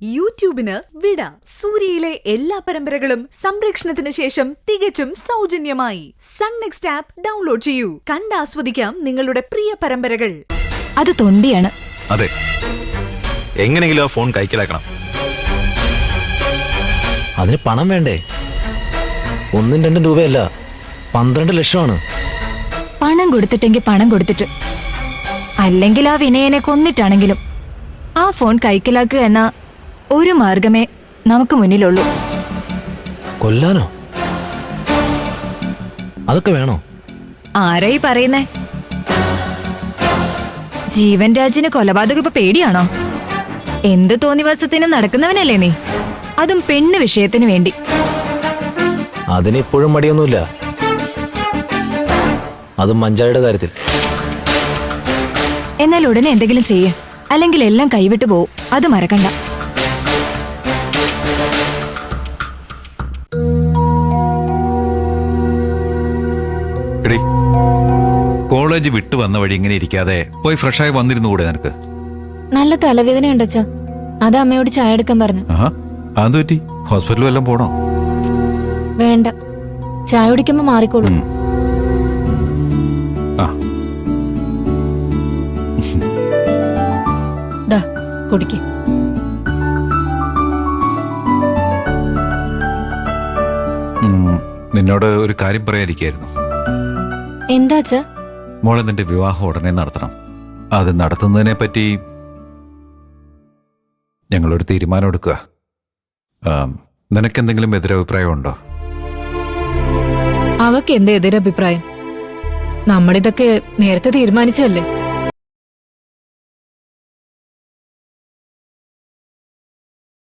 യൂട്യൂബിന് വിട. സൂര്യയിലെ എല്ലാ പരമ്പരകളും സംരക്ഷണത്തിന് ശേഷം തികച്ചും സൗജന്യമായി സൺ നെക്സ്റ്റ് ആപ്പ് ഡൗൺലോഡ് ചെയ്യൂ. കണ്ടാസ്വദിക്കാം നിങ്ങളുടെ പ്രിയ പരമ്പരകൾ. അത് തൊണ്ടിയാണ്. അതെ, എങ്ങനെയെങ്കിലും ആ ഫോൺ കൈക്കലാക്കണം. അതിന് പണം വേണ്ടേ? 1-2 രൂപയല്ല, 12 ലക്ഷമാണ്. പണം കൊടുത്തിട്ടെങ്കിൽ പണം കൊടുത്തിട്ട്, അല്ലെങ്കിൽ ആ വിനയനെ കൊന്നിട്ടാണെങ്കിലും ആ ഫോൺ കൈക്കലാക്കുക എന്ന ഒരു മാർഗമേ നമുക്ക് മുന്നിലുള്ളൂ. കൊല്ലാനോ? അതൊക്കെ വേണോ? ആരായി പറയുന്നേ? ജീവൻ രാജിന് കൊലപാതകം ഇപ്പൊ പേടിയാണോ? എന്ത് തോന്നിവാസത്തിനും നടക്കുന്നവനല്ലേ നീ, അതും പെണ്ണ് വിഷയത്തിന് വേണ്ടി. അതിനിപ്പോഴും മടിയൊന്നുമില്ല, അതും മഞ്ചാടിയുടെ കാര്യത്തിൽ. എന്നാൽ ഉടനെ എന്തെങ്കിലും ചെയ്യേ, അല്ലെങ്കിൽ എല്ലാം കൈവിട്ടു പോവും. അത് മറക്കണ്ട. എടി, കോളേജ് വിട്ടു വന്ന വഴി ഇങ്ങനെ ഇരിക്കാതെ പോയി ഫ്രഷായി വന്നിരുന്നുകൂടെ നിനക്ക്? നല്ല തലവേദന ഉണ്ടച്ചാ, അത് അമ്മയോട് ചായ എടുക്കാൻ പറഞ്ഞു. അത് പറ്റി? ഹോസ്പിറ്റലിൽ വല്ലതും പോണോ? വേണ്ട, ചായ കുടിക്കുമ്പോ മാറിക്കോളൂ. ദാ കുടിക്ക്. നിന്നോട് ഒരു കാര്യം പറയാതിരിക്കായിരുന്നു. എന്താച്ചാ? മോളെ, നിന്റെ വിവാഹം ഉടനെ നടത്തണം. അത് നടത്തുന്നതിനെ പറ്റി ഞങ്ങളൊരു തീരുമാനം എടുക്കുക. നിനക്കെന്തെങ്കിലും എതിരഭിപ്രായം ഉണ്ടോ? അവക്ക് എന്ത് എതിരഭിപ്രായം? നമ്മളിതൊക്കെ നേരത്തെ തീരുമാനിച്ചതല്ലേ.